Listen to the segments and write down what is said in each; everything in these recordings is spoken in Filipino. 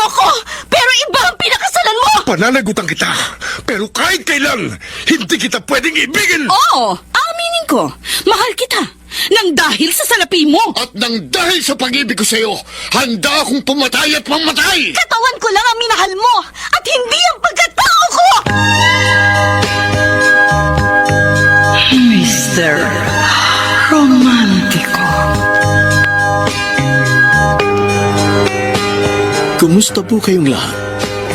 ko, pero iba ang pinakasalan mo! Pananagutan kita, pero kahit kailan, hindi kita pwedeng ibigin! Oo, aminin ko, mahal kita, nang dahil sa salapi mo! At nang dahil sa pag-ibig ko sa'yo, handa akong pumatay at mamatay! Katawan ko lang ang minahal mo, at hindi ang pagkatao ko! Mr. Romantico. Kumusta po kayong lahat,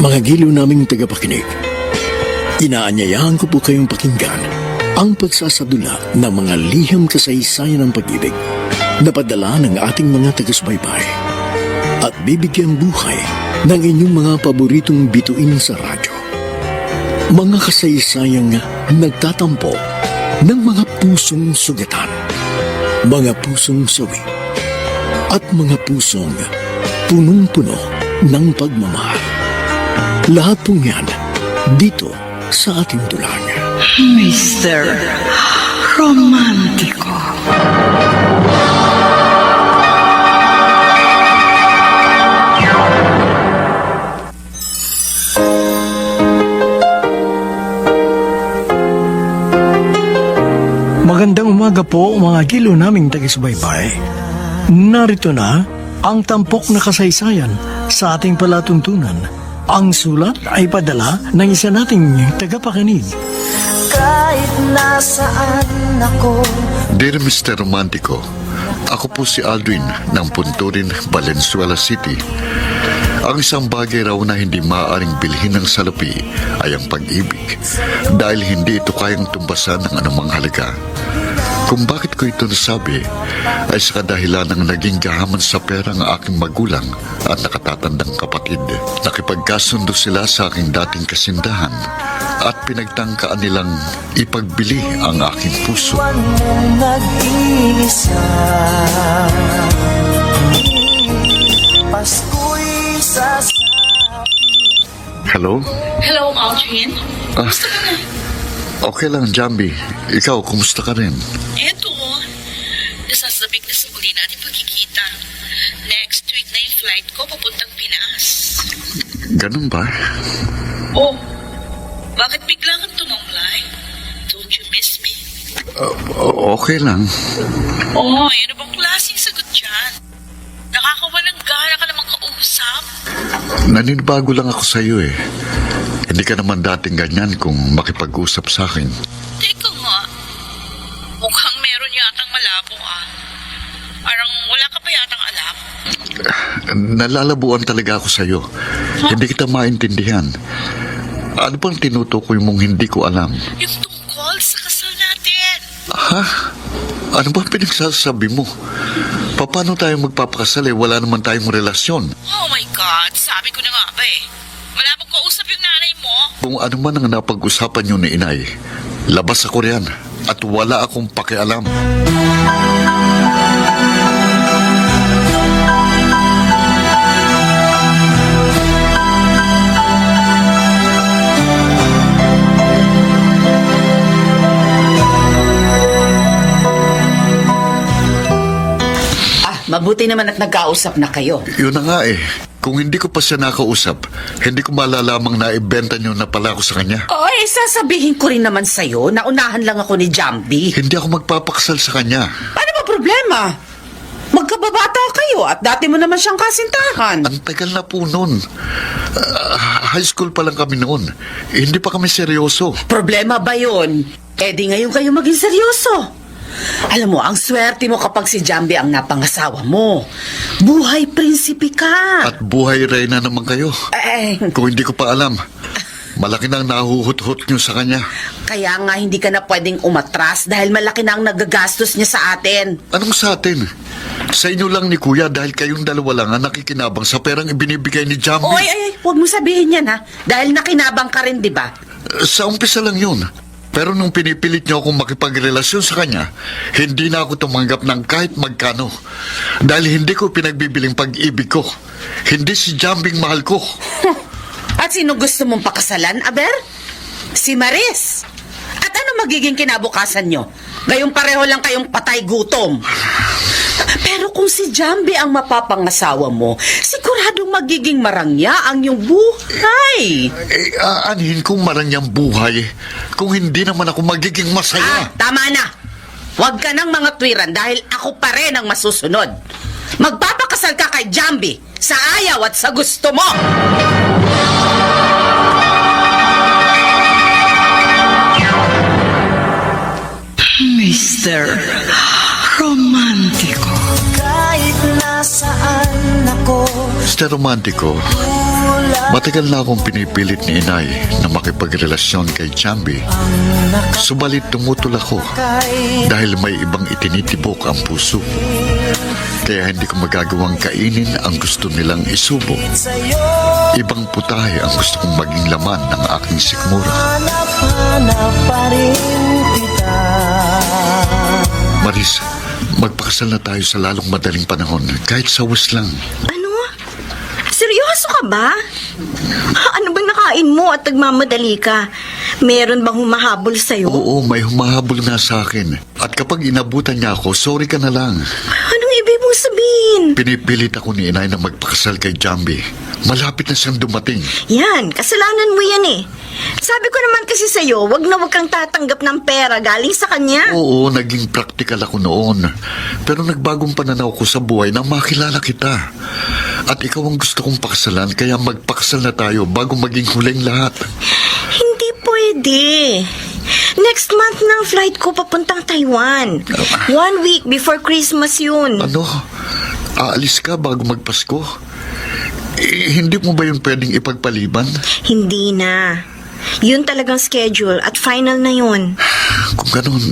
mga giliw naming tagapakinig? Inaanyayahan ko po kayong pakinggan ang pagsasadula ng mga liham kasaysayan ng pag-ibig na padala ng ating mga taga-subaybay at bibigyan buhay ng inyong mga paboritong bituin sa radyo. Mga kasaysayang nagtatampo ng mga pusong sugatan, mga pusong sawi, at mga pusong punong-puno ng pagmamahal. Lahat pong yan dito sa ating tulang. Mr. Romantico. Magandang umaga po mga giliw naming taga-subaybay. Narito na ang tampok na kasaysayan sa ating palatuntunan. Ang sulat ay padala ng isa nating tagapakinig. Kahit nasaan ako. Dear Mr. Romantico, ako po si Aldwin ng Punturin, Valenzuela City. Ang isang bagay raw na hindi maaaring bilhin ng salapi ay ang pag-ibig dahil hindi ito kayang tumbasan ng anumang halaga. Kung bakit ko ito nasabi ay sa kadahilan ng naging gahaman sa pera ng aking magulang at nakatatandang kapatid. Nakipagkasundo sila sa aking dating kasindahan at pinagtangkaan nilang ipagbili ang aking puso. Iwan mo nag-iisa. Pasko'y sasabi. Hello? Hello, Aldrin. Okay lang, Jambi. Ikaw, kumusta ka rin? Eto, nasasabik na sa muli natin pagkikita. Next week na yung flight ko papuntang Pinas. Ganun ba? Oh, bakit bigla kang tumamlay? Don't you miss me? Okay lang. Oh, ano bang klaseng sagot dyan? Nakakawalang gana ka namang kausap. Naninibago lang ako sa iyo eh. Hindi ka naman dating ganyan kung makipag-usap sa akin. Teka nga, mukhang meron yatang malabo Parang wala ka pa yatang alam. Nalalabuan talaga ako sa iyo. Hindi kita maintindihan. Ano bang tinutukoy mong hindi ko alam? Yung tungkol sa kasal natin. Ha? Ano ba pinagsasabi mo? Paano tayo magpapakasal eh? Wala naman tayong relasyon. Oh my God, sabi ko na nga ba eh. Malabang kausap yung nanay mo. Kung ano man ang napag-usapan niyo ni inay, labas ako riyan at wala akong pakialam. Mabuti naman at nagkausap na kayo. Yun na nga eh. Kung hindi ko pa siya nakausap, hindi ko malalamang na ibenta niyo na pala ako sa kanya. Ay, sasabihin ko rin naman sa'yo, naunahan lang ako ni Jambi. Hindi ako magpapakasal sa kanya. Ano ba problema? Magkababata kayo at dati mo naman siyang kasintahan. Ang tagal na po noon. High school pa lang kami noon. Hindi pa kami seryoso. Problema ba yun? Eh di ngayon kayo maging seryoso. Alam mo, ang swerte mo kapag si Jambi ang napangasawa mo. Buhay prinsipe ka. At buhay reyna naman kayo. Kung hindi ko pa alam, malaki na ang nahuhut-hut niyo sa kanya. Kaya nga hindi ka na pwedeng umatras dahil malaki na ang nagagastos niya sa atin. Anong sa atin? Sa inyo lang ni Kuya dahil kayong dalawa lang ang nakikinabang sa perang ibinibigay ni Jambi. Oy, huwag mo sabihin yan ha. Dahil nakinabang ka rin, di ba? Sa umpisa lang yun. Pero nung pinipilit niyo akong makipagrelasyon sa kanya, hindi na ako tumanggap ng kahit magkano. Dahil hindi ko pinagbibiling pag-ibig ko. Hindi si Jambing mahal ko. At sino gusto mong pakasalan, Aber? Si Maris. At ano magiging kinabukasan nyo? Gayong pareho lang kayong patay gutom. Pero Kung si Jambi ang mapapangasawa mo, siguradong magiging marangya ang iyong buhay. Aanhin kong maranyang buhay kung hindi naman ako magiging masaya. Tama na. Huwag ka ng mga tuwiran dahil ako pa rin ang masusunod. Magpapakasal ka kay Jambi sa ayaw at sa gusto mo. Mr. Romantico. Kahit nasaan ako, Mr. Romantico, matagal na akong pinipilit ni inay na makipagrelasyon kay Jambi. Subalit tumutol ako dahil may ibang itinitibok ang puso ko. Kaya hindi ko magagawang kainin ang gusto nilang isubo. Ibang putahe ang gusto kong maging laman ng aking sikmura. hanap-hanap pa rin kita. Maris, magpakasal na tayo sa lalong madaling panahon, kahit sa was lang. Ano? Seryoso ka ba? Ano bang nakain mo at nagmamadali ka? Meron bang humahabol sa'yo? Oo, may humahabol nga sa akin. At kapag inabutan niya ako, sorry ka na lang. Anong ibig mong sabihin? Pinipilit ako ni inay na magpakasal kay Jambi. Malapit na siyang dumating. Yan, kasalanan mo yan eh. Sabi ko naman kasi sa'yo, wag kang tatanggap ng pera galing sa kanya. Oo, naging practical ako noon. Pero nagbagong pananaw ko sa buhay nang makilala kita. At ikaw ang gusto kong pakasalan, kaya magpakasal na tayo bago maging huling lahat. Hindi pwede. Next month na ang flight ko papuntang Taiwan. 1 week before Christmas yun. Ano? Aalis ka bago magpasko? Hindi mo ba yun pwedeng ipagpaliban? Hindi na. Yun talagang schedule at final na yun. Kung ganun,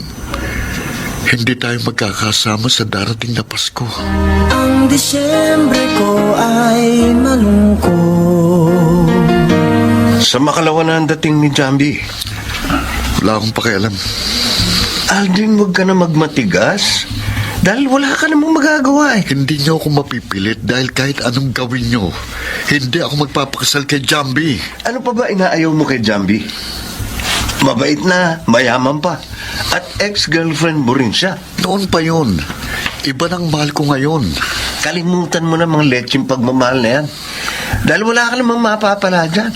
hindi tayo magkakasama sa darating na Pasko. Ang Disyembre ko ay malungkot. Sa makalawa na ang dating ni Jambi. Wala akong pakialam. Aldrin, huwag ka na magmatigas. Dahil wala ka namang magagawa eh. Hindi niyo ako mapipilit dahil kahit anong gawin niyo, hindi ako magpapakasal kay Jambi. Ano pa ba inaayaw mo kay Jambi? Mabait na, mayaman pa. At ex-girlfriend mo rin siya. Noon pa yun. Iba ng mahal ko ngayon. Kalimutan mo na mga lecheng pagmamahal na yan. Dahil wala ka namang mapapala dyan.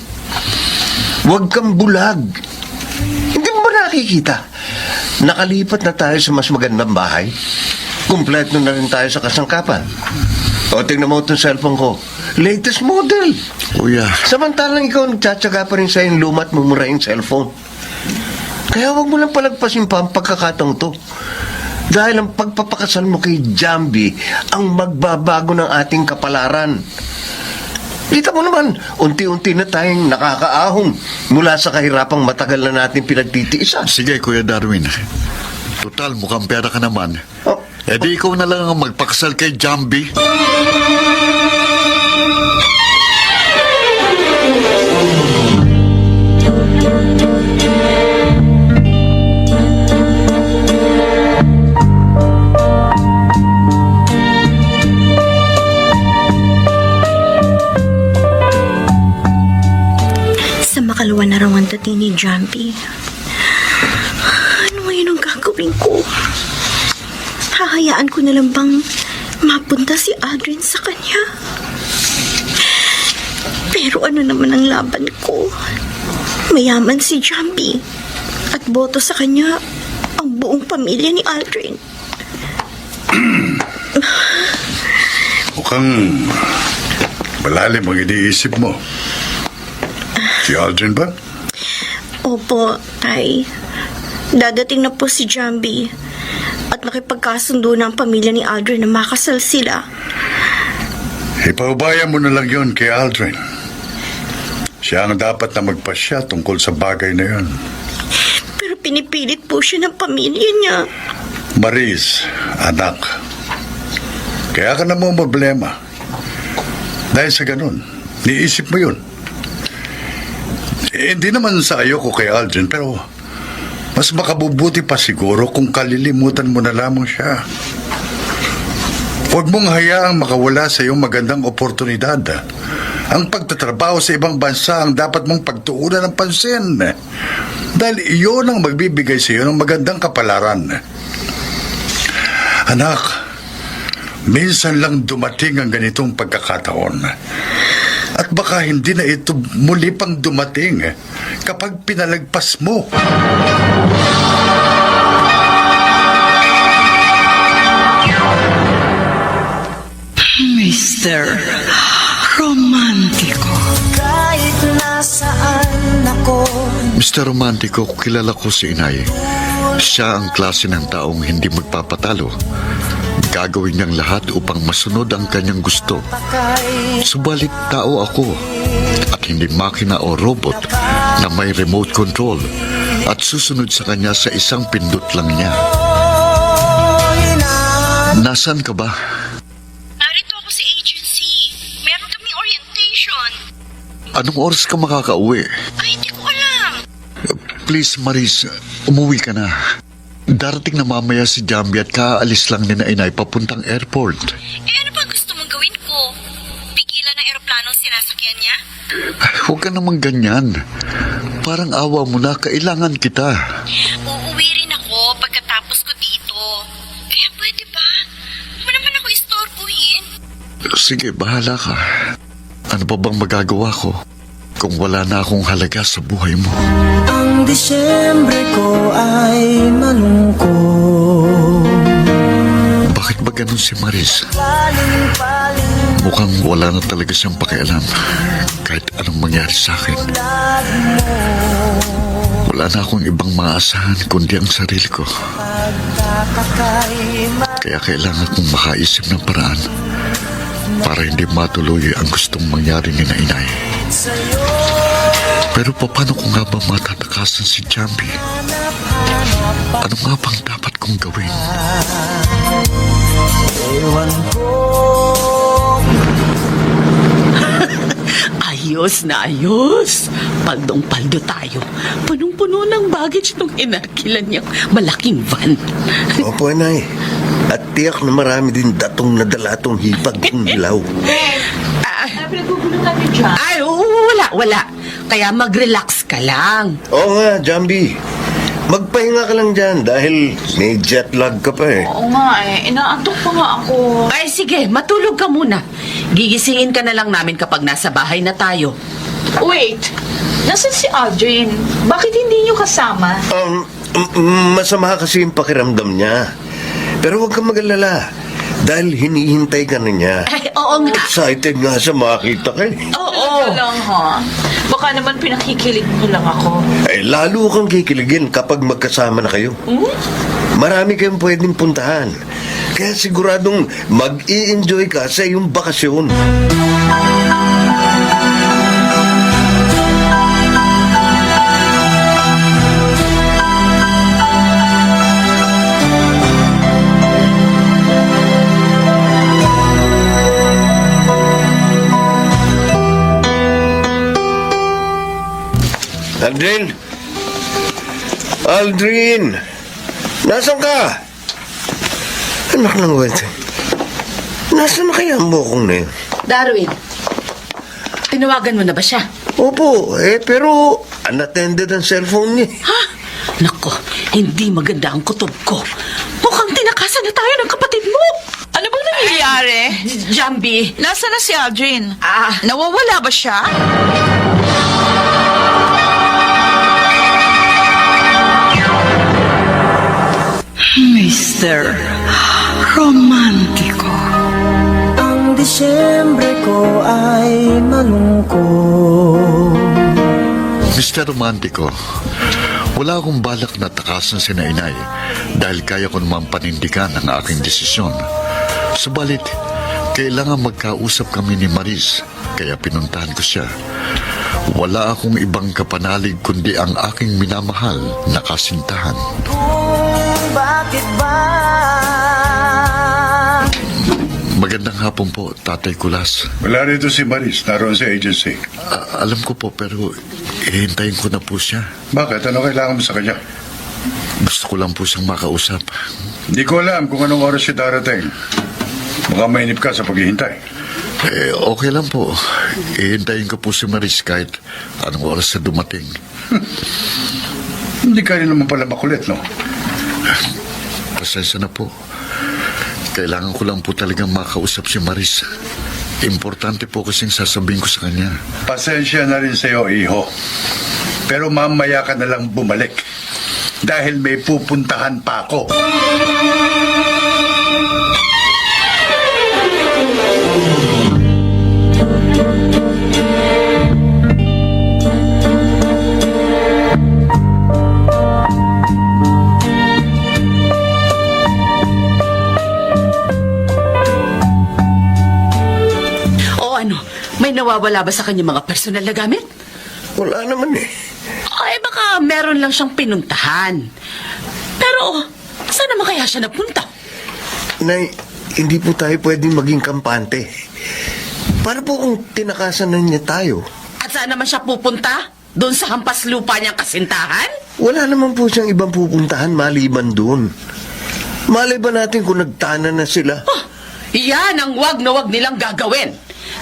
Huwag kang bulag. Hindi mo ba nakikita? Nakalipat na tayo sa mas magandang bahay. Kumpleto na rin tayo sa kasangkapan. O, tingnan mo itong cellphone ko. Latest model. Kuya, Samantalang ikaw nagtsatsaga pa rin sa iyong lumat mumuraing cellphone. Kaya huwag mo lang palagpasin pa ang pagkakataong to. Dahil ang pagpapakasal mo kay Jambi ang magbabago ng ating kapalaran. Kita mo naman, unti-unti na tayong nakakaahon mula sa kahirapang matagal na natin pinagtitiisan. sige Kuya Darwin. Total, mukhang pera ka naman. Oh, E di ikaw na lang ang magpakasal kay Jambi. Sa makalawa na raw ang dating ni Jambi. Ano ngayon ang gagawin ko? Hahayaan ko na lang bang mapunta si Aldrin sa kanya? Pero ano naman ang laban ko? Mayaman si Jambi at boto sa kanya ang buong pamilya ni Aldrin. Mukhang malalim ang iniisip mo. Si Aldrin ba? Opo, Tay. Dadating na po si Jambi at nakipagkasundo na ang pamilya ni Aldrin na makasal sila. Ipaubaya mo na lang yon kay Aldrin. Siya ang dapat na magpasya tungkol sa bagay na yon. Pero pinipilit po siya ng pamilya niya. Maris, anak. Kaya ka namang problema. Dahil sa ganun, niisip mo yun. Hindi naman sa ayoko kay Aldrin, pero mas makabubuti pa siguro kung kalilimutan mo na lamang siya. Huwag mong hayaang makawala sa iyong magandang oportunidad. Ang pagtatrabaho sa ibang bansa ang dapat mong pagtuunan ng pansin. Dahil iyon ang magbibigay sa iyo ng magandang kapalaran. Anak, Minsan lang dumating ang ganitong pagkakataon. At baka hindi na ito muli pang dumating kapag pinalagpas mo. Mr. Romantico. Kahit nasaan ako, Mr. Romantico, kilala ko si inay. Siya ang klase ng taong hindi magpapatalo. Gagawin niyang lahat upang masunod ang kanyang gusto. Subalit tao ako at hindi makina o robot na may remote control at susunod sa kanya sa isang pindot lang niya. Nasaan ka ba? Narito ako sa agency. Meron kaming orientation. Anong oras ka makakauwi? Ay, hindi ko alam. Please, Maris, umuwi ka na. Darating na mamaya si Jambi at kaalis lang ni na inay papuntang airport. Ano ba gusto mong gawin ko? Pigilan ang eroplanong sinasakyan niya? Ay, huwag ka namang ganyan. Parang awa mo na, kailangan kita. Uuwi rin ako pagkatapos ko dito. Kaya pwede ba? Huwag mo naman ako istorbuhin. Sige, bahala ka. Ano pa bang magagawa ko kung wala na akong halaga sa buhay mo? ang Disyembre ko ay malungkot. Bakit ba ganun si Maris? Paling-paling Mukhang wala na talaga siyang pakialam kahit anong mangyari sa akin. Wala na akong ibang maasahan kundi ang sarili ko. pagkakakaima Kaya kailangan kong makaisip ng paraan para hindi matuloy ang gustong mangyari ni na inay. sa'yo. Pero paano ko nga ba matatakasan si Jambi? Ano nga bang dapat kong gawin? Ewan ko. Ayos na ayos. Paldong-paldo tayo. Punong-puno ng baggage nung inakilan niyang malaking van. Opo, inay. At tiyak na marami din datong nadala tong hipag kong dilaw. Ay, wala. Kaya mag-relax ka lang. Oo nga, Jambi. Magpahinga ka lang dyan dahil may jet lag ka pa eh. Oo nga inaantok pa nga ako. Ay, sige, matulog ka muna. Gigisingin ka na lang namin kapag nasa bahay na tayo. Wait, nasan si Aldrin? Bakit hindi niyo kasama? Masama kasi yung pakiramdam niya. Pero huwag kang mag-alala dahil hinihintay ka na niya. Ay, oo nga. Excited nga sa makita ka eh. Oo. Talaga lang ha. Baka naman pinakikilig mo lang ako. Ay, lalo kang kikiligin kapag magkasama na kayo. Marami kayong pwedeng puntahan. Kaya siguradong mag-i-enjoy ka sa iyong bakasyon. Aldrin! Aldrin! Nasaan ka? Anak ng wete. Nasaan na kaya ang bukong na yun? Darwin, tinawagan mo na ba siya? Opo, pero unattended ang cellphone niya. Ha? Nako, hindi maganda ang kutob ko. Mukhang tinakasan na tayo ng kapatid mo. Ano bang nangyayari? Jambi. Nasaan na si Aldrin? Ah. Nawawala ba siya? Mr. Romantico. Ang Disyembre ko ay malungkot. Mr. Romantico, wala akong balak na takasan si na inay dahil kaya ko naman panindigan ang aking desisyon. Subalit, kailangan magkausap kami ni Maris, kaya pinuntahan ko siya. Wala akong ibang kapanalig kundi ang aking minamahal na kasintahan. Kung bakit ba Magandang hapon po, Tatay Kulas. Wala rito si Maris, naroon sa agency. Alam ko po, pero hihintayin ko na po siya. Bakit? Ano kailangan mo sa kanya? Gusto ko lang po siyang makausap. Hindi ko alam kung anong oras siya darating. Baka mainip ka sa paghihintay. Okay lang po. Hihintayin ko po si Maris kahit anong oras na dumating. Hindi ka rin naman pala makulit, no? Pasensya na po. Kailangan ko lang po talagang makausap si Maris. Importante po kasing sasabihin ko sa kanya. Pasensya na rin sa'yo, iho. Pero mamaya ka na lang bumalik. Dahil may pupuntahan pa ako. O ano, may nawawala ba sa kanya mga personal na gamit? Wala naman eh. Ay, baka meron lang siyang pinuntahan. Pero, saan naman kaya siya napunta? Nay, hindi po tayo pwedeng maging kampante. Para po kung tinakasan na niya tayo. At saan naman siya pupunta? Doon sa hampas lupa niyang kasintahan? Wala naman po siyang ibang pupuntahan maliban doon. Malay ba natin kung nagtana na sila? Oh, yan ang wag na wag nilang gagawin.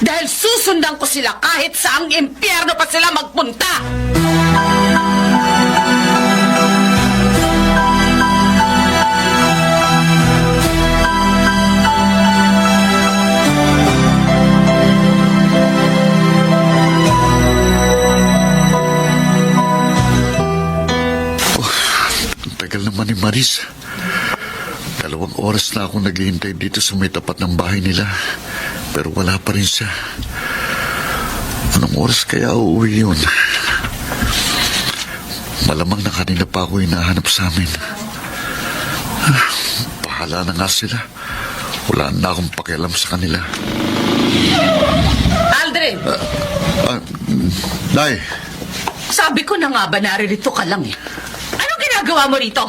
Dahil susundan ko sila kahit saang impyerno pa sila magpunta. Ang tagal naman ni Maris. 2 oras na akong naghihintay dito sa may tapat ng bahay nila. Pero wala pa rin siya. Anong oras kaya uuwi yun? Malamang na kanina pa ako hinahanap sa amin. Bahala na nga sila. Wala na akong pakialam sa kanila. Aldrin, Nay, sabi ko na nga ba naririto ka lang eh. Anong ginagawa mo rito?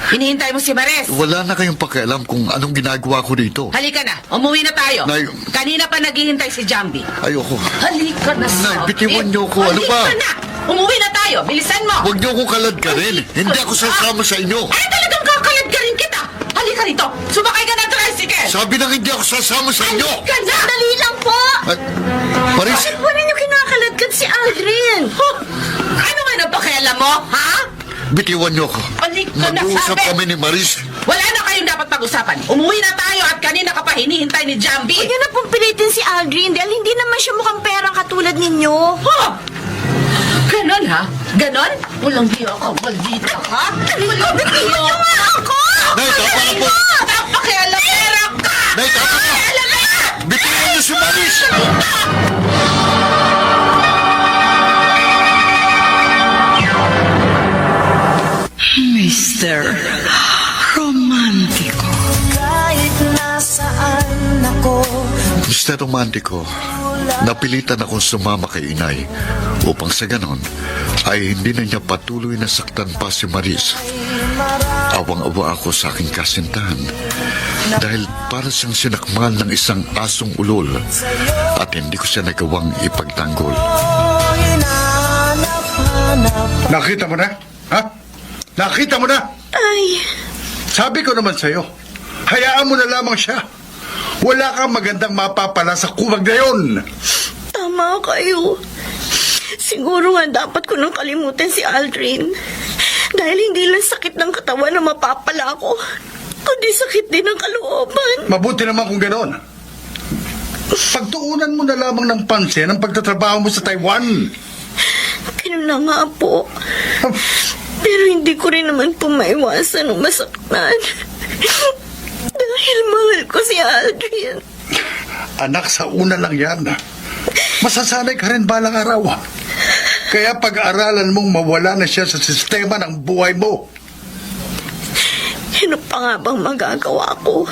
Hinihintay mo si Mares. wala na kayong pakialam kung anong ginagawa ko dito. Halika na, umuwi na tayo. Nay. Kanina pa naghihintay si Jambi. Ayoko. Halika na, Nay, sabi. bitiwan niyo ko. Ano ba? Halika na! Umuwi na tayo! Bilisan mo! Huwag niyo akong kalad ka rin. Hindi ako sasama sa inyo. Ay, talagang kakalad ka rin kita! Halika rito! Sumakay ka ng tricycle! Sabi na hindi ako sasama sa inyo. Halika na! Dali lang po! At, Maris, Bakit po ninyo kinakaladkad si Aldrin? Huh? Ano nga nang pakialam mo, ha? bitiwan niyo ako. Halika na, Mag-uusap sabi. kami ni Maris. Wala na kayong dapat pag-usapan. Umuwi na tayo at kanina ka pa hinihintay ni Jambi. Huwag niyo na pong pilitin si Aldrin dahil hindi naman siya mukhang perang katulad ninyo. Huh? Ganon, ha? Ganon? Walang hiya ka, maldita, ha? Walang hiya ako! Nay, tama na po. Napakialamera ka! Nay, tama na. Bitiwan niyo si Maris. Mr. Romantico. Kahit nasaan ako, Mr. Romantico, napilitan akong sumama kay inay upang sa ganon ay hindi na niya patuloy na saktan pa si Maris. Awang-awa ako sa aking kasintahan dahil para siyang sinakmal ng isang asong ulol at hindi ko siya nagawang ipagtanggol. hinanap-hanap Nakita mo na? Ha? Nakita mo na? Ay, Sabi ko naman sa'yo, hayaan mo na lamang siya. Wala kang magandang mapapala sa kuwag na yun. tama kayo. Siguro nga dapat ko nang kalimutan si Aldrin. Dahil hindi lang sakit ng katawan na mapapala ko, kundi sakit din ng kalooban. Mabuti naman kung gano'n. Pagtuunan mo na lamang ng pansin ang pagtatrabaho mo sa Taiwan. Ganun na nga po. Pero hindi ko rin naman po maiwasan ng masaktan. Dahil mahal ko si Aldrin. Anak, sa una lang yan. Masasanay ka rin balang araw. Kaya pag-aaralan mong mawala na siya sa sistema ng buhay mo. Ano pa nga bang magagawa ko?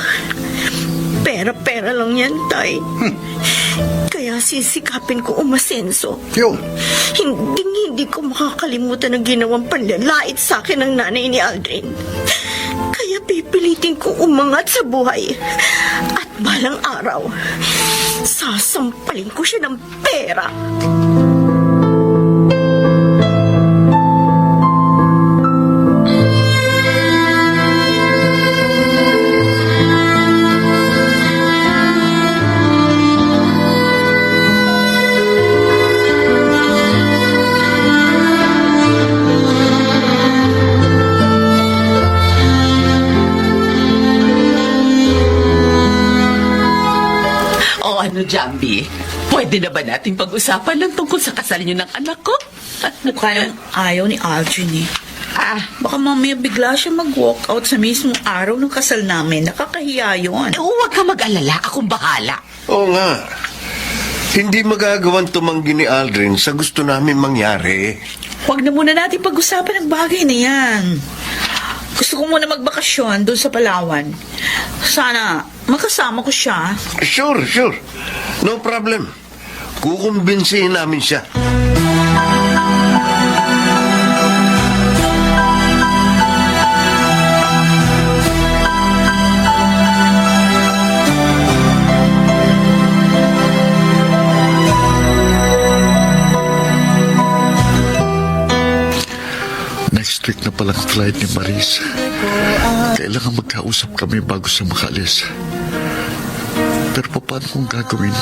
Pera-pera lang yan, Tay. Kaya sisikapin ko umasenso. Yun. Hindi ko makakalimutan ang ginawang panlalait sa akin ng nanay ni Aldrin. Kaya pipilitin ko umangat sa buhay. At balang araw, sasampalin ko siya ng pera. Jambi, pwede na ba nating pag-usapan ng tungkol sa kasal niyo ng anak ko? Mukha nang ayaw ni Aldrin eh. Baka mamaya bigla siya mag-walk out sa mismong araw ng kasal namin. Nakakahiya yun. Huwag ka mag-alala, akong bahala. Oo nga. Hindi magagawang tumanggi ni Aldrin sa gusto namin mangyari. Huwag na muna natin pag-usapan ang bagay na yan. Gusto ko muna magbakasyon doon sa Palawan. Sana makasama ko siya. Sure. No problem. Kukumbinsihin namin siya. Next week na palang flight ni Maris. Kailangan magkausap kami bago siya makaalis. Pero paano kung gagawin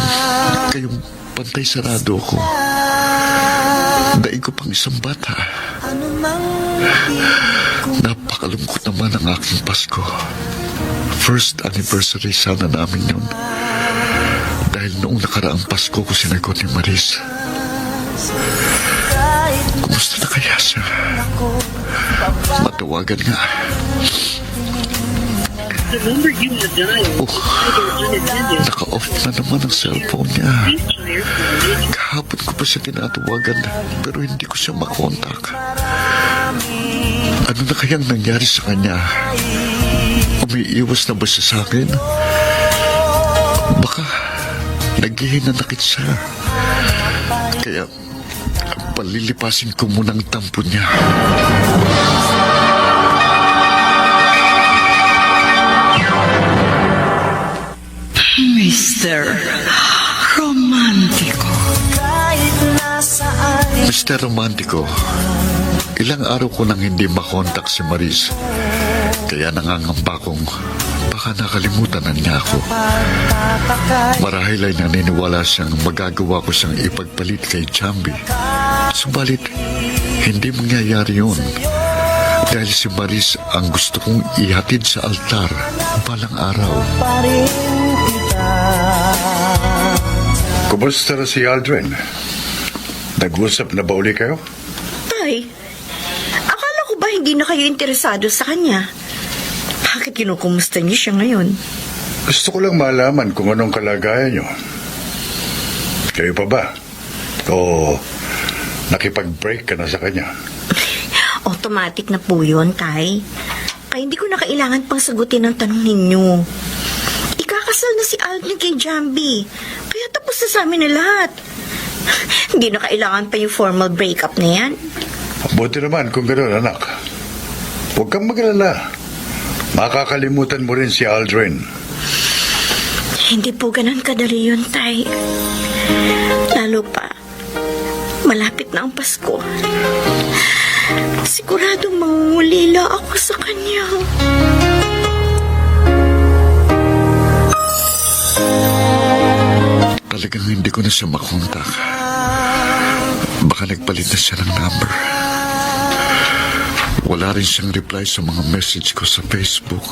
kayong pantay sarado ko? Daig ko pang isang bata. Napakalungkot naman ang aking Pasko. First anniversary sana namin yun. Dahil noong nakaraang Pasko ko sinagot ni Maris. Kumusta na kaya siya? Matawagan nga. Naka-off na naman ang cellphone niya. Kahapon ko pa siya tinatawagan pero hindi ko siya makontak. Ano na kayang nangyari sa kanya? Umiiwas na ba siya sa akin? Baka naghihinanakit siya. Kaya palilipasin ko muna ang tampo niya. Mr. Romantico. Mr. Romantico, ilang araw ko nang hindi makontak si Maris. Kaya nangangamba kong baka nakalimutan na niya ako. Marahil ay naniniwala siyang magagawa ko siyang ipagpalit kay Jambi. Subalit, hindi mangyayari yun. Dahil si Maris ang gusto kong ihatid sa altar balang araw. Kumusta na si Aldrin? Nag-usap na ba uli kayo? Tay, akala ko ba hindi na kayo interesado sa kanya? Bakit kinukumusta niyo siya ngayon? Gusto ko lang malaman kung anong kalagayan niyo. Kayo pa ba? O nakipag-break ka na sa kanya? Automatic na po yun, Tay. Kaya hindi ko na kailangan pang sagutin ang tanong ninyo. Ikakasal na si Aldrin kay Jambi. Kaya tapos na sa amin na lahat. Hindi na kailangan pa yung formal breakup na yan. Buti naman kung gano'n, anak. Huwag kang mag-alala. Makakalimutan mo rin si Aldrin. Hindi po ganun kadali yun, Tay. Lalo pa, malapit na ang Pasko. Siguradong mangungulila ako sa kanya. Talagang hindi ko na siya makontak. Baka nagpalit na siya ng number. Wala rin siyang reply sa mga message ko sa Facebook.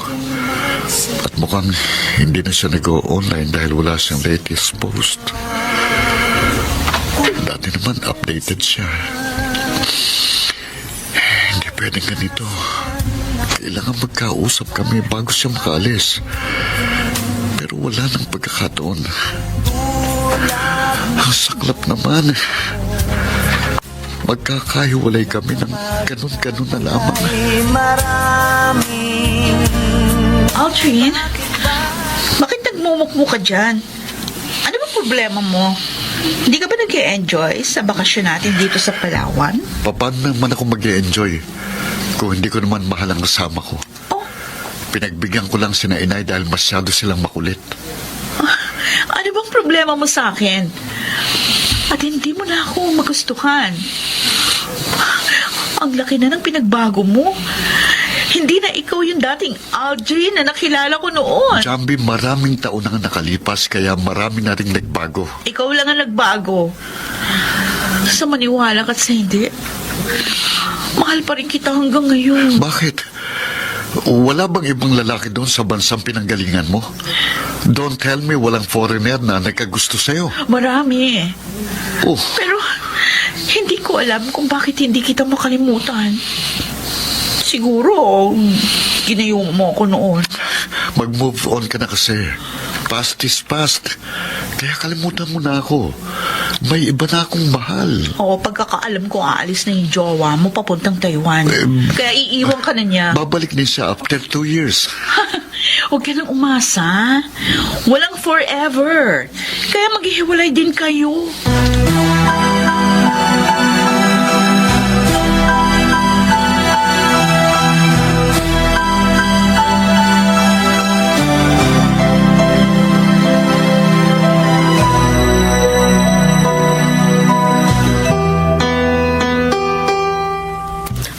At mukhang hindi na siya nag-o-online dahil wala siyang latest post. Dati naman updated siya. Hindi pwedeng ganito. Kailangan magkausap kami bago siya makaalis. Pero wala nang pagkakataon. Ang saklap naman. Magkakahiwalay kami ng ganun-ganun na lamang. Aldrin, bakit nagmumukmuk ka dyan? Ano ba problema mo? Hindi ka ba nag-e-enjoy sa bakasyon natin dito sa Palawan? Paano naman ako mag-e-enjoy kung hindi ko naman mahal ang kasama ko? Oh, Pinagbigyan ko lang sina inay dahil masyado silang makulit. ano bang problema mo sa akin? At hindi mo na ako magustuhan. Ang laki na ng pinagbago mo. Hindi na ikaw yung dating Aldrin na nakilala ko noon. Jambi, maraming taon na nakalipas kaya marami na rin nagbago. Ikaw lang ang nagbago. Sa maniwala ka't sa hindi. Mahal pa rin kita hanggang ngayon. Bakit? Wala bang ibang lalaki doon sa bansang pinanggalingan mo? Don't tell me walang foreigner na nagkagusto sa'yo. Marami. Oh, Pero hindi ko alam kung bakit hindi kita makalimutan. Siguro, ginayong mo ako noon. mag-move on ka na kasi. Past is past. Kaya kalimutan mo na ako. May iba na akong mahal. Oo, pagkakaalam ko aalis na yung jowa mo papuntang Taiwan. Kaya iiwan ka na niya. Babalik din siya after 2 years. Huwag ka nang umasa. Walang forever. Kaya maghihiwalay din kayo.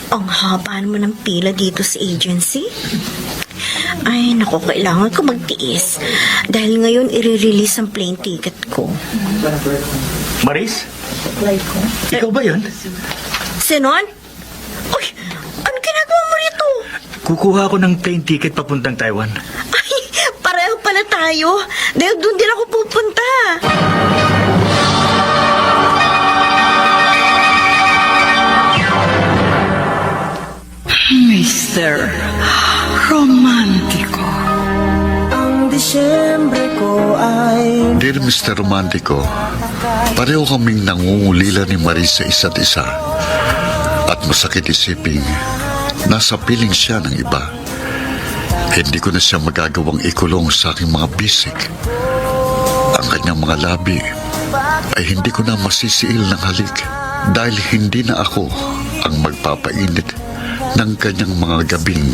Ang haba naman ng pila dito sa agency. Ay, naku, kailangan ko magtiis. Dahil ngayon, i-release ang plane ticket ko. Maris? Ikaw ba yun? Sinon? Uy, ano ginagawa mo rito? Kukuha ako ng plane ticket papuntang Taiwan. Ay, pareho pala tayo. Dahil doon din ako pupunta. Mr. Romantico. Ang Disyembre ko ay Dear Mr. Romantico, pareho kaming nangungulila ni Maris sa isa't isa. At masakit isiping nasa piling siya ng iba. Hindi ko na siya magagawang ikulong sa aking mga bisig. Ang kanyang mga labi ay hindi ko na masisiil ng halik dahil hindi na ako ang magpapainit ng kanyang mga gabing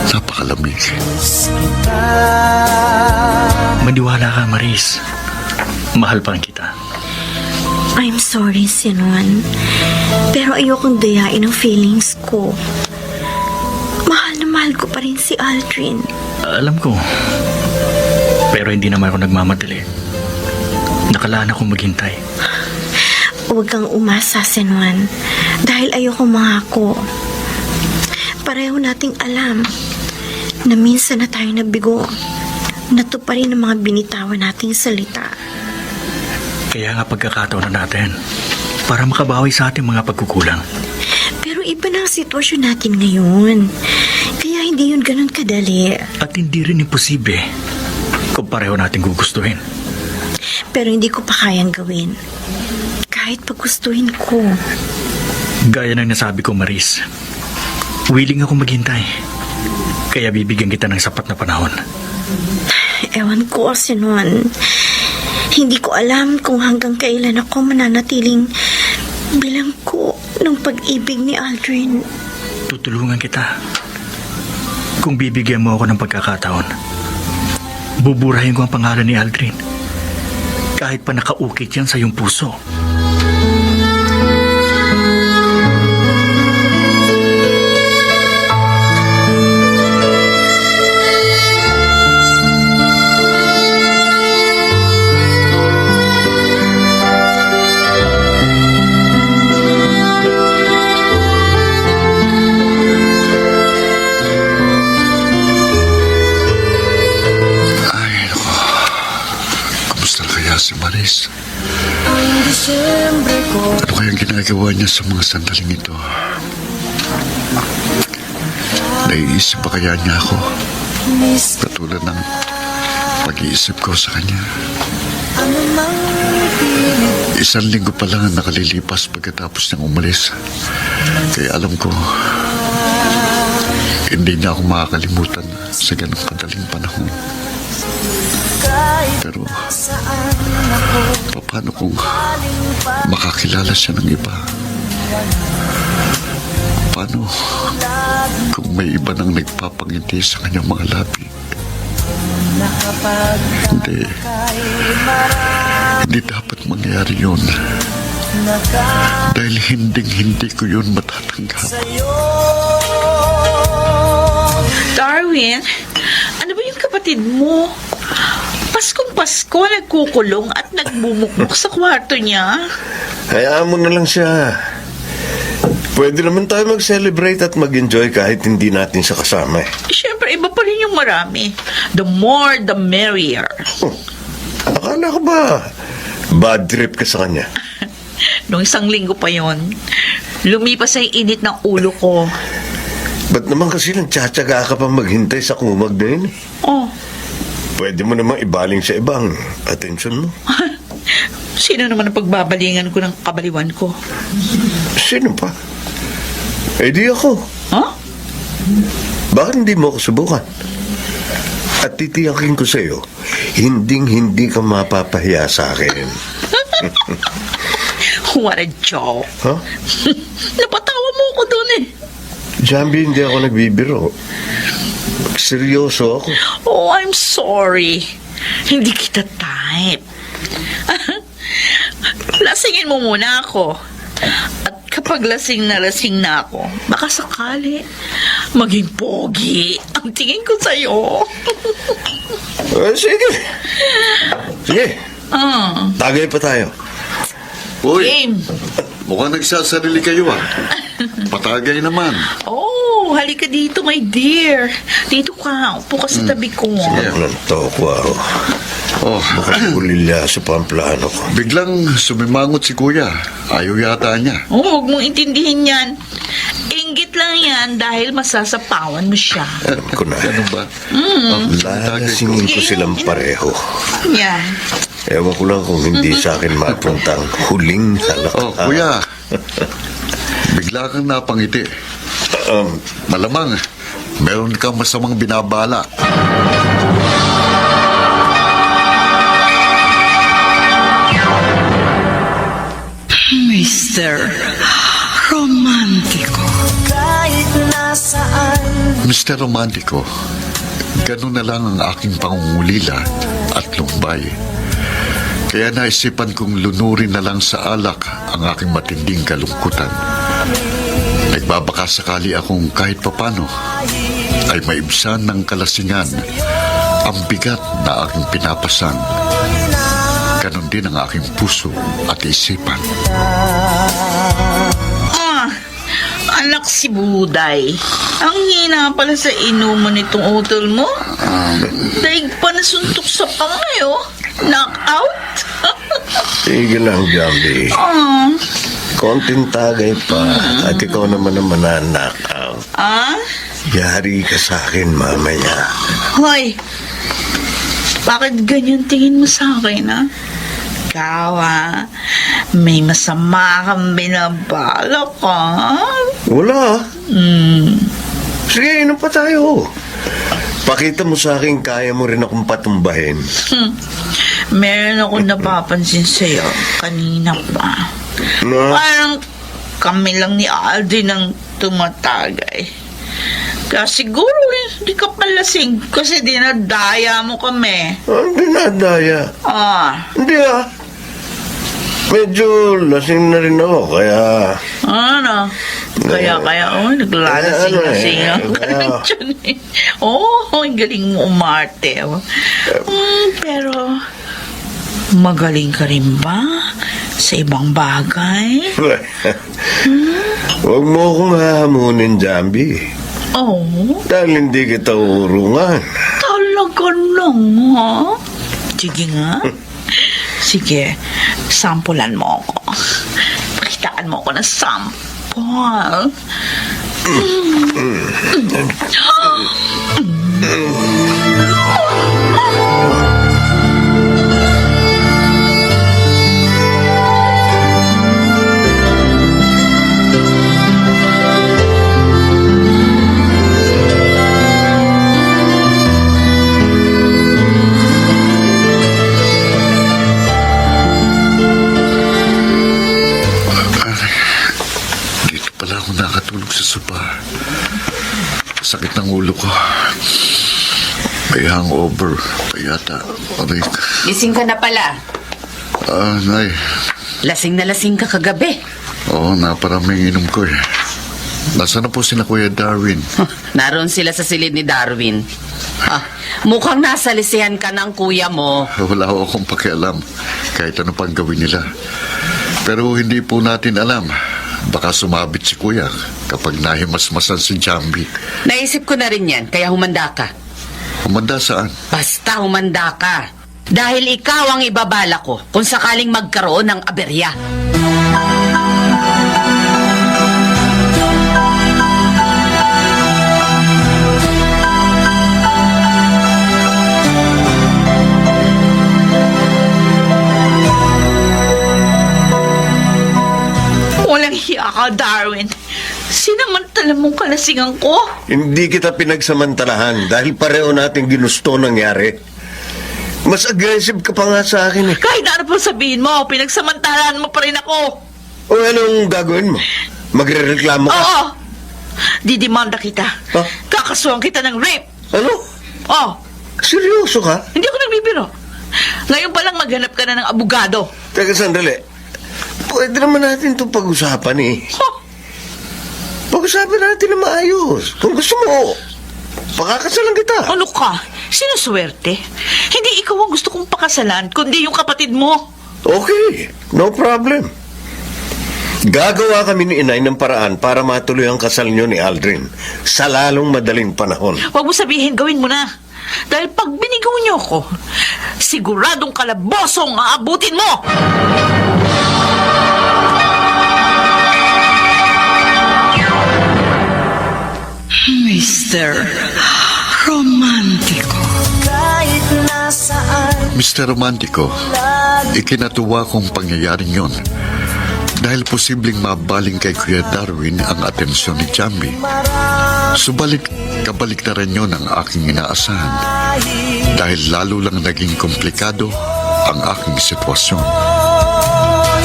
napakalamig. Maniwala ka, Maris. Mahal pa rin kita. I'm sorry, Sinon. Pero ayokong dayain ang feelings ko. Mahal na mahal ko pa rin si Aldrin. Alam ko. Pero hindi naman ako nagmamadali. Nakalaan akong maghintay. Huwag kang umasa, Sinon. Dahil ayokong mangako. Pareho nating alam na minsan na tayo nabigo. Natuparin ang mga binitawan nating salita. Kaya nga pagkakataon na natin para makabawi sa ating mga pagkukulang. Pero iba na ang sitwasyon natin ngayon. Kaya hindi yun ganun kadali. At hindi rin imposible kung pareho natin gugustuhin. Pero hindi ko pa kayang gawin. Kahit paggustuhin ko. Gaya ng nasabi ko, Maris, willing ako maghintay. Kaya bibigyan kita ng sapat na panahon. Ewan ko, Sinon. Hindi ko alam kung hanggang kailan ako mananatiling bilanggo ng pag-ibig ni Aldrin. Tutulungan kita. Kung bibigyan mo ako ng pagkakataon, buburahin ko ang pangalan ni Aldrin. Kahit pa nakaukit yan sa iyong puso. Ay, naku. Kumusta na kaya si Maris? Disyembre ko Ano kayang ginagawa niya sa mga sandaling ito? Naiisip ba kaya niya ako? Katulad ng pag-iisip ko sa kanya. ano mang pilit 1 linggo pa lang ang nakalilipas pagkatapos niyang umalis. Kaya alam ko, hindi niya ako makakalimutan sa ganong kadaling panahon. Pero, paano kung makakilala siya ng iba? Paano kung may iba nang nagpapangiti sa kanyang mga labi? Hindi dapat mangyari yun. Dahil hindi ko yun matatanggap. Darwin, ano ba yung kapatid mo? Paskong Pasko, nagkukulong at nagbumukmuk sa kwarto niya. Hayaan mo na lang siya. Pwede naman tayo mag-celebrate at mag-enjoy kahit hindi natin siya kasama eh. Siyempre, iba pa rin yung marami. The more, the merrier. Akala ko ba bad trip ka sa kanya? Nung isang linggo pa yon, lumipas na yung init ng ulo ko. Ba't naman kasi nagtsatsaga ka pa maghintay sa kumag na yun? Oh, Pwede mo namang ibaling sa ibang atensyon mo. sino naman ang pagbabalingan ko ng kabaliwan ko? Sino pa? Eh di ako. Huh? Bakit hindi mo ako subukan? At titiyakin ko sa'yo, hinding-hindi ka mapapahiya sa akin. What a joke. Huh? Napatawa mo ko doon eh. Jambi, hindi ako nagbibiro. Seryoso ako. Oh, I'm sorry. Hindi kita type. Lasingin mo muna ako. At kapag lasing na ako, baka sakali maging pogi ang tingin ko sa'yo. Sige. Sige. Tagay pa tayo. Uy, Game. mukhang nagsasarili kayo Patagay naman. Oh, halika dito, my dear. Dito ka. Upo ka sa tabi ko. Anong toko ako. Oh, Mukhang ulilyaso pa ang plano ko. biglang sumimangot si kuya. Ayaw yata niya. Oh, huwag mong intindihin yan. Inggit lang yan dahil masasapawan mo siya. Alam ko na. Ano ba? Lalasingin ko silang pareho. Yan. Ewan ko lang kung hindi sa akin mapunta ang huling halak. Oh, kuya. Bigla kang napangiti. Malamang, meron kang masamang binabala. Mr. Romantico. Kahit nasaan Mr. Romantico, ganun na lang ang aking pangungulila at lumbay. Kaya naisipan kong lunurin na lang sa alak ang aking matinding kalungkutan. Nagbabaka sakali akong kahit papano ay maibsan ng kalasingan ang bigat na aking pinapasan. Ganon din ang aking puso at isipan. Anak si Buday. Ang hina pala sa inuman nitong utol mo. Daig pa nasuntok sa pangayo. Knockout. Sige lang, Jambi. Konting tagay pa at ikaw naman ang mananakaw. Yari ka sa akin mamaya. Hoy, bakit ganyan tingin mo sa akin, ha? Ikaw, ha? May masama kang binabalak, ha? Wala. Sige, inom pa tayo. Pakita mo sa akin, kaya mo rin akong patumbahin. Meron akong napapansin sa'yo kanina pa. Parang kami lang ni Aldrin ang tumatagay. Kaya siguro hindi ka palasing kasi dinadaya mo kami. Ang dinadaya? Hindi Medyo lasing na rin ako, kaya... Ano? Kaya, naglalasing-lasing ako. Ang galing mo umarte. Pero, magaling ka rin ba sa ibang bagay? Huwag mo akong hahamunin, Jambi. Oh, Dahil hindi kita urungan. talaga lang, ha? Sige nga. Sige, sampulan mo ako. Pakitaan mo ako ng sample. Dito pala ako nakatulog sa sopa. Sakit ng ulo ko. May hangover pa yata. Aray. Gising ka na pala. Nay. Lasing na lasing ka kagabi. Oo, naparaming inom ko Nasaan na po sila Kuya Darwin? Naroon sila sa silid ni Darwin. Mukhang nasalisihan ka ng kuya mo. Wala ho akong pakialam kahit ano pang gawin nila. Pero hindi po natin alam Baka sumabit si Kuya kapag nahimasmasan si Jambi. Naisip ko na rin yan, kaya humanda ka. Humanda saan? Basta humanda ka. Dahil ikaw ang ibabala ko kung sakaling magkaroon ng aberya. Walang hiya ka, Darwin. Sinamantala mong kalasingan ko. Hindi kita pinagsamantalahan dahil pareho nating ginusto nangyari. Mas aggressive ka pa nga sa akin eh. Kahit na ano pa sabihin mo, pinagsamantalahan mo pa rin ako. O anong gagawin mo? Magre-reklamo ka? Oo. Didimanda kita. Huh? Kakasuhan kita ng rape. Ano? Oh, Seryoso ka? hindi ako nagbibiro. Ngayon pa lang maghanap ka na ng abogado. Teka sandali. Pwede naman natin itong pag-usapan eh. Huh? Pag-usapan natin na maayos. Kung gusto mo, pakakasalan kita. Ano ka? Sinuswerte? Hindi ikaw ang gusto kong pakasalan, kundi yung kapatid mo. Okay, no problem. Gagawa kami ni Inay ng paraan para matuloy ang kasal niyo ni Aldrin sa lalong madaling panahon. Huwag mo sabihin, gawin mo na. Dahil pag binigaw niyo ako, siguradong kalabosong aabutin mo! Mr. Romantico. Kahit nasaan Mr. Romantico, ikinatuwa kong pangyayaring yon dahil posibleng mabaling kay Kuya Darwin ang atensyon ni Jambi. Subalit, kabaliktaran yon ang aking inaasahan dahil lalo lang naging komplikado ang aking sitwasyon.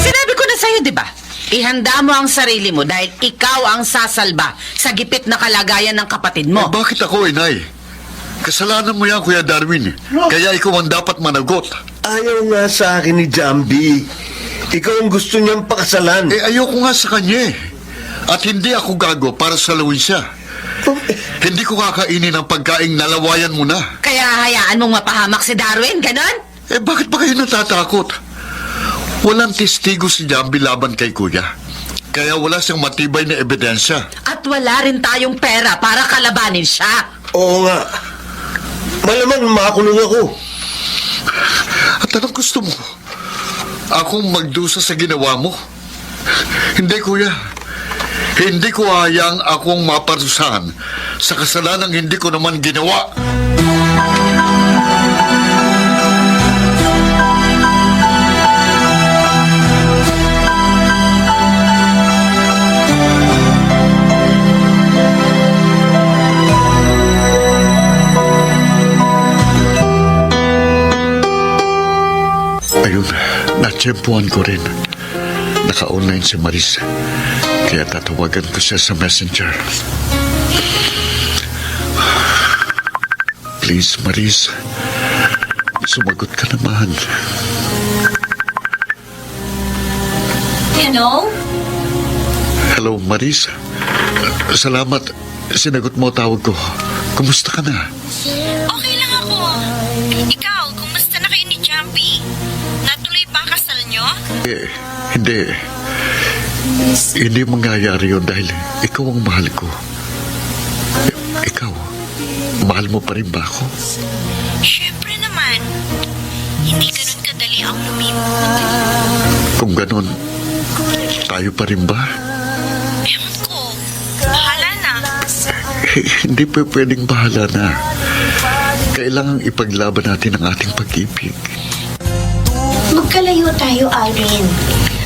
Sinabi ko na sa'yo, di ba? Ihanda mo ang sarili mo dahil ikaw ang sasalba sa gipit na kalagayan ng kapatid mo. Bakit ako, Inay? Kasalanan mo yan, Kuya Darwin. Kaya ikaw ang dapat managot. Ayaw nga sa akin ni Jambi. Ikaw ang gusto niyang pakasalan. Ayoko nga sa kanya eh. At hindi ako gago para salawin siya. Hindi ko kakainin ang pagkaing nalawayan mo na. Kaya hayaan mong mapahamak si Darwin, ganon? Bakit ba kayo natatakot? Walang testigo si Jambi laban kay Kuya. Kaya wala siyang matibay na ebidensya. At wala rin tayong pera para kalabanin siya. Oo nga. Malamang makulong ako. At anong gusto mo? Akong magdusa sa ginawa mo? Hindi, Kuya. Hindi ko hayang akong maparusahan sa kasalanang hindi ko naman ginawa. Ayun, natsyempuhan ko rin. Naka-online si Maris. Kaya tatawagan ko siya sa messenger. Please, Maris. Sumagot ka naman. Hello? Hello, Maris. Salamat. Sinagot mo tawag ko. Kumusta ka na? Okay lang ako. Ikaw, kumusta na kayo ni Jumpy? Natuloy ba ang kasal nyo? Hindi. Hindi mangyayari yun dahil ikaw ang mahal ko. Ikaw, mahal mo pa rin ba ako? Siyempre naman. Hindi ganun kadali ang lumimot. Kung ganon, tayo pa rin ba? Ewan ko. Bahala na. Hindi pa pwedeng bahala na. Kailangang ipaglaban natin ang ating pag-ibig. Magkalayo tayo, Aldrin.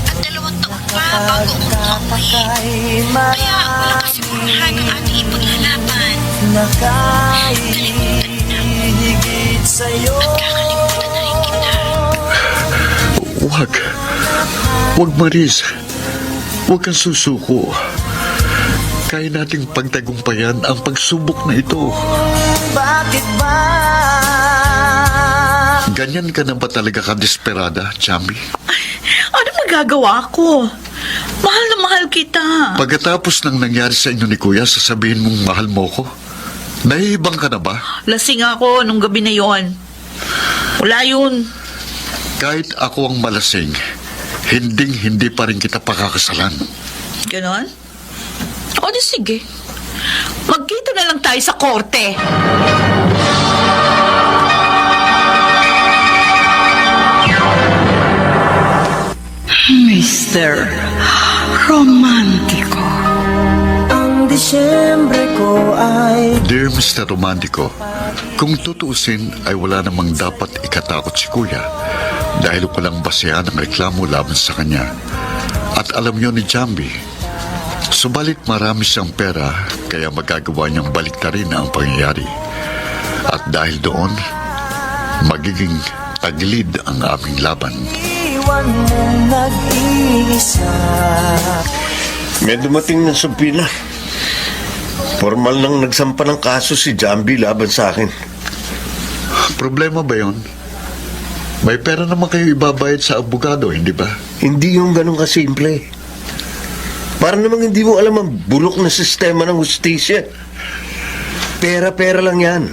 At 2 taon pa bago ako makauwi. Kaya wala kasi punahan ang ating ipaglalaban. Kalimutan mo na ako. At kakalimutan na rin kita. Huwag, Maris. Huwag kang susuko. Kaya nating pagtagumpayan ang pagsubok na ito. Bakit ba? Ganyan ka na ba talaga ka-desperada, Jambi? Ano magagawa ko? Mahal na mahal kita. Pagkatapos ng nangyari sa inyo ni Kuya, sasabihin mong mahal mo ko? Nahihibang ka na ba? Lasing ako nung gabi na yon. Wala yun. Kahit ako ang malasing, hindi pa rin kita pakakasalan. Ganon? O di sige. Magkita na lang tayo sa korte. Mr. Romantico. Ang Disyembre ko ay Dear Mr. Romantico, kung tutuusin ay wala namang dapat ikatakot si Kuya dahil walang basehan ang reklamo laban sa kanya. At alam niyo ni Jambi, subalit marami siyang pera kaya magagawa niyang baliktarin ang pangyayari. At dahil doon, magiging tagilid ang aming laban. iwan mo nag-iisa. May dumating ng subpina. Formal nang nagsampa ng kaso si Jambi laban sa akin. Problema ba yon? May pera naman kayo ibabayad sa abogado, hindi ba? Hindi yung ganun kasimple. Para namang hindi mo alam ang bulok na sistema ng hustisya. Pera-pera lang yan.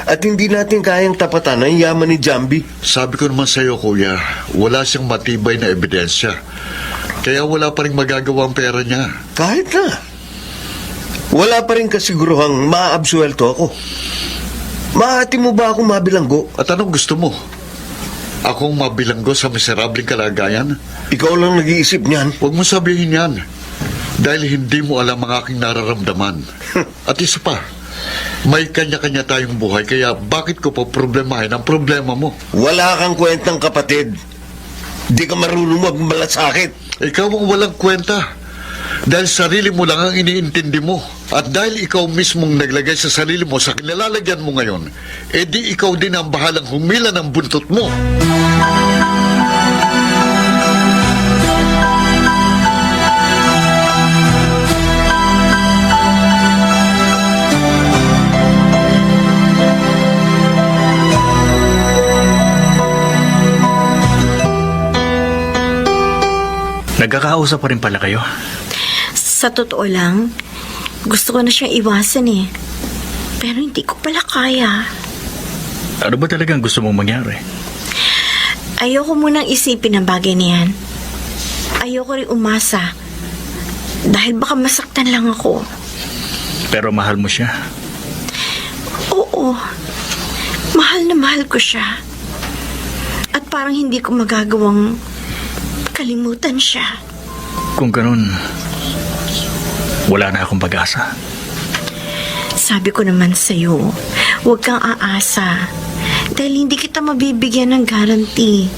At hindi natin kayang tapatan ang yaman ni Jambi. Sabi ko naman sa iyo, Kuya, wala siyang matibay na ebidensya. Kaya wala pa rin magagawa ang pera niya. Kahit na. Wala pa rin kasiguruhang maaabsuelto ako. Maati mo ba akong mabilanggo? At anong gusto mo? Akong mabilanggo sa miserabling kalagayan? Ikaw lang nag-iisip niyan. Huwag mo sabihin yan. Dahil hindi mo alam ang aking nararamdaman. At isa pa, may kanya-kanya tayong buhay, kaya bakit ko pa problemahin ang problema mo? Wala kang kwentang kapatid. Di ka marunong magmalasakit. Ikaw ang walang kwenta. Dahil sarili mo lang ang iniintindi mo. At dahil ikaw mismong naglagay sa sarili mo sa kinalalagyan mo ngayon, edi ikaw din ang bahalang humila ng buntot mo. Nagkakausap pa rin pala kayo. Sa totoo lang, gusto ko na siyang iwasan eh. Pero hindi ko pala kaya. Ano ba talagang gusto mong mangyari? Ayoko munang isipin ang bagay na yan. Ayoko rin umasa. Dahil baka masaktan lang ako. Pero mahal mo siya. Oo. Mahal na mahal ko siya. At parang hindi ko magagawang kalimutan siya. Kung ganun, wala na akong pag-asa. Sabi ko naman sa'yo, huwag kang aasa. Dahil hindi kita mabibigyan ng guarantee.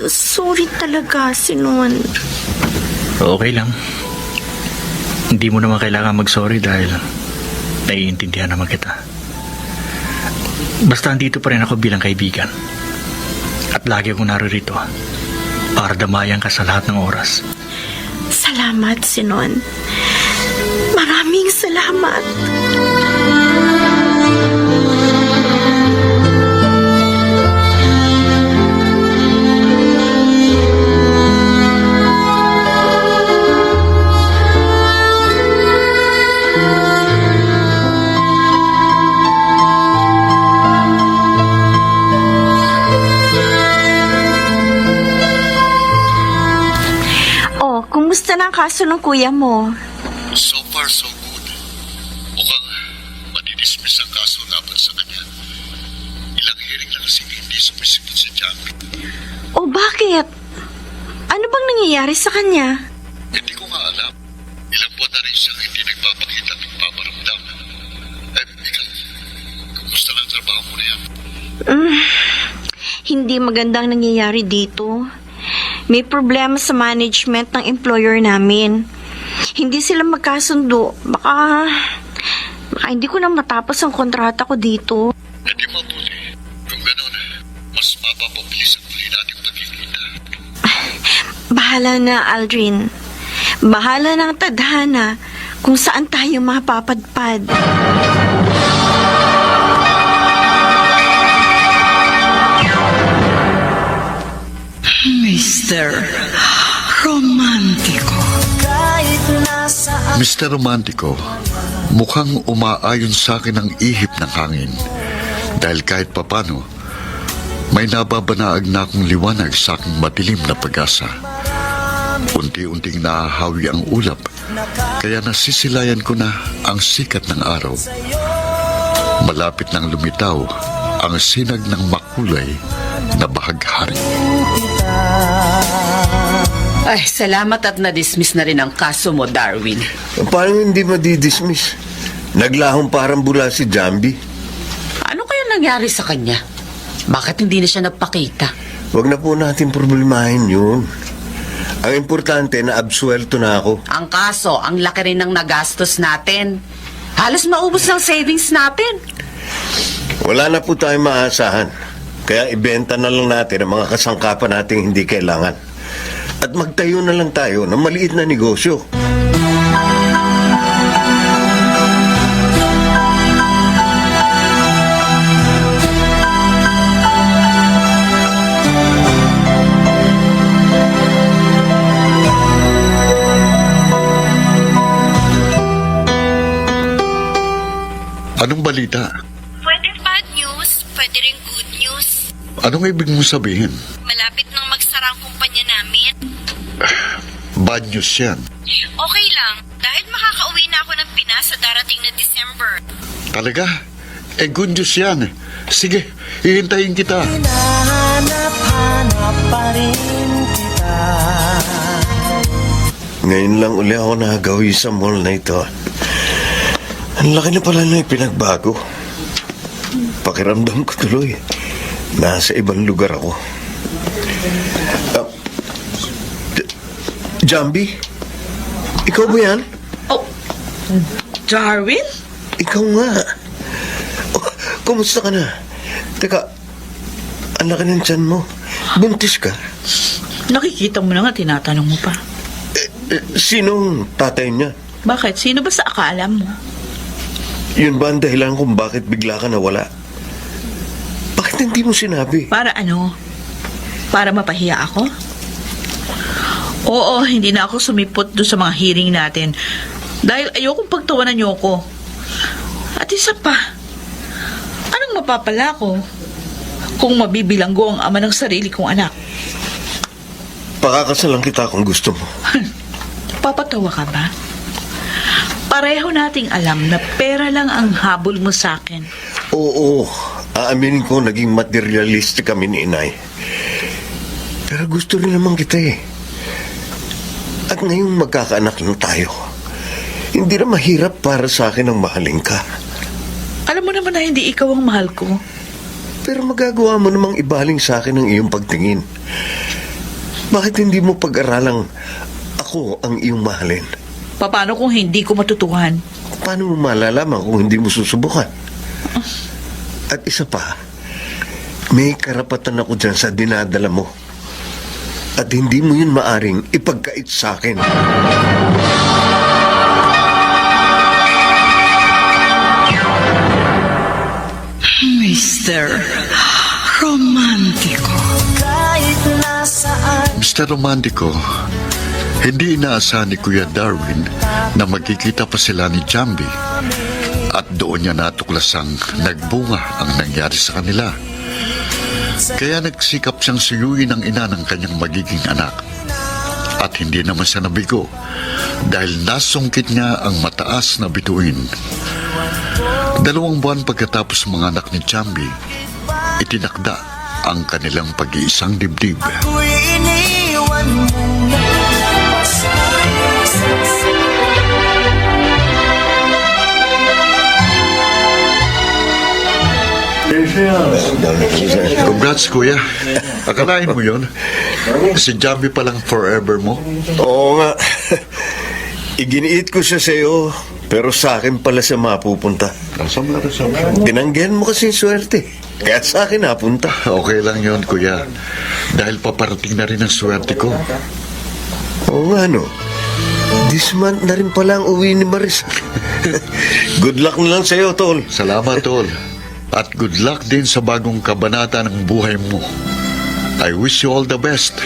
Sorry talaga, Sinon. Okay lang. Hindi mo naman kailangan mag-sorry dahil naiintindihan naman kita. Basta andito pa rin ako bilang kaibigan. At lagi akong naririto para damayan ka sa lahat ng oras. Salamat, Sinon. Maraming salamat. Oh, kumusta na ang kaso ng kuya mo? So far, so good. Mukhang madidismiss ang kaso laban sa kanya. Ilang hearing na kasi hindi sumisipot si Jambi. Oh, bakit? Ano bang nangyayari sa kanya? Hindi ko nga alam. Ilang buwan na rin siyang hindi nagpapakita ng paparamdam. Ikaw, kumusta lang ang trabaho mo na yan? Hindi magandang nangyayari dito. May problema sa management ng employer namin. Hindi sila magkasundo. Baka hindi ko na matapos ang kontrata ko dito. Hindi mabuti. Kung gano'n, mas mapapabilis ang tuloy nating pagkikita. Bahala na, Aldrin. Bahala ng tadhana kung saan tayo mapapadpad. Mr. Romantico. Kahit nasaan Mr. Romantico, mukhang umaayon sa akin ang ihip ng hangin. Dahil kahit papano, may nababanaag na akong liwanag sa aking madilim na pag-asa. Unti-unting nahahawi ang ulap, kaya nasisilayan ko na ang sikat ng araw. Malapit nang lumitaw ang sinag ng makulay na bahaghari. Ay, salamat at na-dismiss na rin ang kaso mo, Darwin. Paano hindi madidismiss? Naglahong parang bula si Jambi. Ano kaya nangyari sa kanya? Bakit hindi na siya nagpakita? Huwag na po natin problemahin yun. Ang importante na absuelto na ako. Ang kaso, ang laki rin ng nagastos natin. Halos maubos ng savings natin. Wala na po tayong maasahan. Kaya ibenta na lang natin ang mga kasangkapan nating hindi kailangan. At magtayo na lang tayo ng maliit na negosyo. Anong balita? Pwedeng bad news, pwede rin good news. Anong ibig mong sabihin? Malapit nang magsara ang kumpanya namin. Bad news yan. Okay lang, dahil makakauwi na ako ng Pinas sa darating na December. Talaga? Good news yan. Sige, hihintayin kita. Hinahanap-hanap pa rin kita. Ngayon lang uli ako nakagawi sa mall na ito. Ang laki na pala na pinagbago. Pakiramdam ko tuloy. Nasa ibang lugar ako. Jambi? Ikaw ba yan? Oh, Darwin? Ikaw nga. Oh, kumusta ka na? Teka, ang laki ng tiyan mo. Buntis ka? Nakikita mo na nga, tinatanong mo pa. Sinong tatay niya? Bakit? Sino ba sa akala mo? Yun ba ang dahilan kung bakit bigla ka nawala? Bakit hindi mo sinabi? Para ano? Para mapahiya ako? Oo, hindi na ako sumipot doon sa mga hearing natin dahil ayokong pagtawanan niyo ako. At isa pa, anong mapapala ko kung mabibilanggo ang ama ng sarili kong anak? Pakakasalan kita kung gusto mo. Papatawa ka ba? Pareho nating alam na pera lang ang habol mo sa akin. Oo, aaminin ko naging materialistic kami ni inay. Pero gusto rin naman kita eh. At ngayong magkakaanak na tayo, hindi na mahirap para sa akin ang mahalin ka. Alam mo naman na hindi ikaw ang mahal ko. Pero magagawa mo namang ibaling sa akin ang iyong pagtingin. Bakit hindi mo pag-aralang ako ang iyong mahalin? Paano kung hindi ko matutuhan? Paano mo malalaman kung hindi mo susubukan? At isa pa, may karapatan ako dyan sa dinadala mo. At hindi mo yun maaring ipagkait sa akin. Mr. Romantico. Kahit nasaan Mr. Romantico, hindi inaasahan ni Kuya Darwin na magkikita pa sila ni Jambi at doon niya natuklasang nagbunga ang nangyari sa kanila. Kaya nagsikap siyang suyuin ang ina ng kanyang magiging anak. At hindi naman siya nabigo dahil nasungkit niya ang mataas na bituin. 2 buwan pagkatapos mga anak ni Jambi, itinakda ang kanilang pag-iisang dibdib. ako'y iniwan mong Congrats, Kuya. Akalain mo yun? Si Jambi palang forever mo. Oo nga. Iginiit ko siya sa'yo, pero sa akin pala siya mapupunta. Tinanggihan mo kasi yung swerte. Kaya sa akin napunta. Okay lang yun, Kuya. Dahil paparating na rin ang swerte ko. Oo nga, no. This month na rin pala ang uwi ni Maris. Good luck na lang sa'yo, Tol. Salamat, Tol. At good luck din sa bagong kabanata ng buhay mo. I wish you all the best.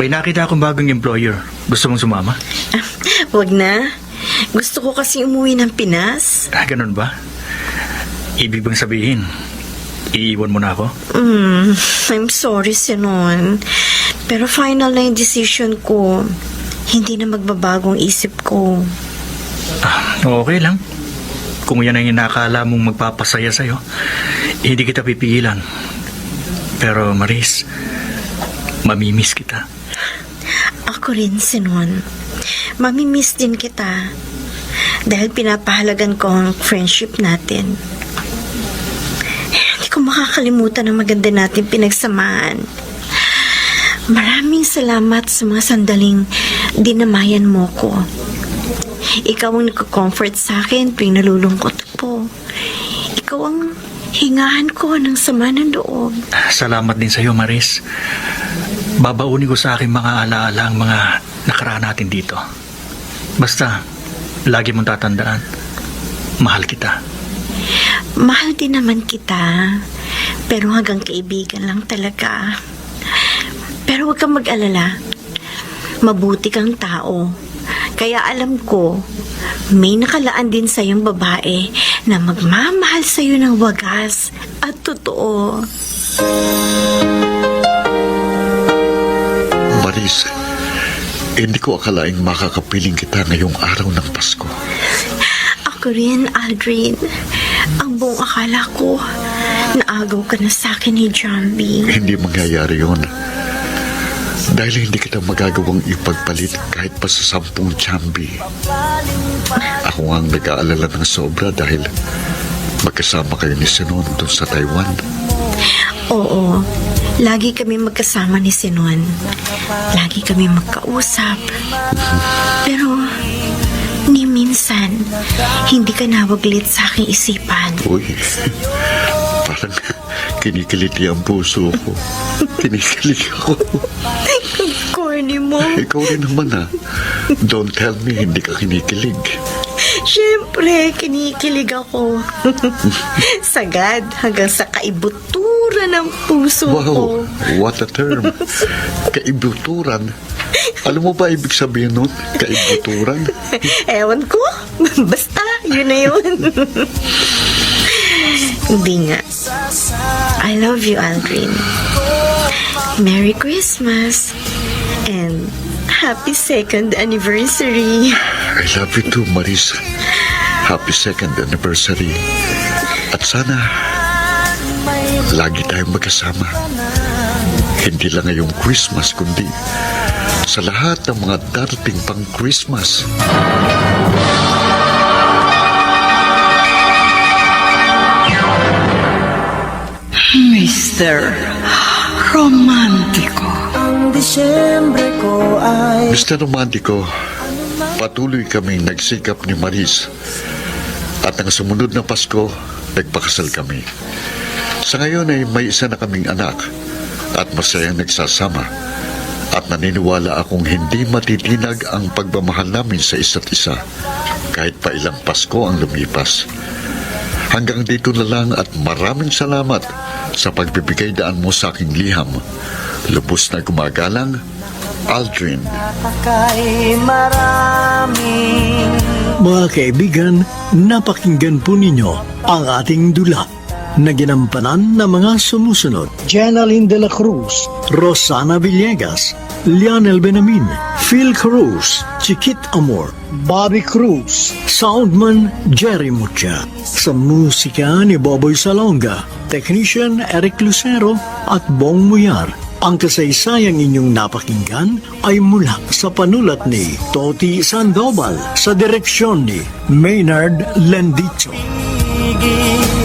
May nakita akong bagong employer. Gusto mong sumama? Wag na. Gusto ko kasi umuwi ng Pinas. Ganun ba? Ibig bang sabihin, iiwan mo na ako? I'm sorry, Sinon. Pero final na yung decision ko. Hindi na magbabagong isip ko. Okay lang. Kung yan ang inakala mong magpapasaya sa'yo, hindi kita pipigilan. Pero Maris, mamimiss kita. Ako rin, Sinon. Mamimiss din kita. Dahil pinapahalagan ko ang friendship natin. Hindi ko makakalimutan ang maganda natin pinagsamahan. Maraming salamat sa mga sandaling dinamayan mo ko. Ikaw ang nagko-comfort sa akin tuwing nalulungkot po. Ikaw ang hingahan ko ng sama ng loob. Salamat din sa'yo, Maris. Babaunin ko sa aking mga alaala ang mga nakaraan natin dito. Basta, lagi mong tatandaan, mahal kita. Mahal din naman kita, pero hanggang kaibigan lang talaga. Pero huwag kang mag-alala. Mabuti kang tao. Kaya alam ko, may nakalaan din sa'yong babae na magmamahal sa'yo ng wagas at totoo. Maris, hindi ko akalaing makakapiling kita ngayong araw ng Pasko. Ako rin, Aldrin. Ang buong akala ko, naagaw ka na sa akin ni Jambi. Hindi mangyayari yun. Dahil hindi kita magagawang ipagpalit kahit pa sa 10 chambi. Ako nga ang nag-aalala ng sobra dahil magkasama kayo ni Sinon doon sa Taiwan. Oo, lagi kami magkasama ni Sinon. Lagi kami magkausap. Pero, ni minsan, hindi ka nawaglit sa aking isipan. Uy, parang kinikiliti ang puso ko. Kinikilig ako. Corny mo. Ikaw rin naman ha. Don't tell me hindi ka kinikilig. Siyempre, kinikilig ako. Sagad hanggang sa kaibuturan ng puso ko. Wow, what a term. Kaibuturan. Alam mo ba ibig sabihin nun? Kaibuturan? Ewan ko. Basta, yun na yun. Hindi nga. I love you, Aldrin. Merry Christmas. And happy 2nd anniversary. I love you too, Maris. Happy 2nd anniversary. At sana, lagi tayong magkasama. Hindi lang ngayong Christmas, kundi sa lahat ng mga darating pang Christmas. Mr. Romantiko. Ang Disyembre ko ay Mr. Romantico, patuloy kaming nagsikap ni Maris. At ang sumunod na Pasko, nagpakasal kami. Sa ngayon ay may isa na kaming anak at masayang nagsasama. At naniniwala akong hindi matitinag ang pagmamahal namin sa isa't isa kahit pa ilang Pasko ang lumipas. Hanggang dito na lang at maraming salamat sa pagbibigay daan mo sa aking liham. Lubos na gumagalang, Aldrin. kay maraming Mga kaibigan, napakinggan po ninyo ang ating dula na ginampanan ng mga sumusunod. Jenaline de la Cruz, Rosana Villegas, Lionel Benamin, Phil Cruz, Chiquit Amor, Bobby Cruz, Soundman Jerry Mucha. Sa musika ni Boboy Salonga, Technician Eric Lucero at Bong Muyar. Ang kasaysayang inyong napakinggan ay mula sa panulat ni Toti Sandoval sa direksyon ni Maynard Lendicho. higit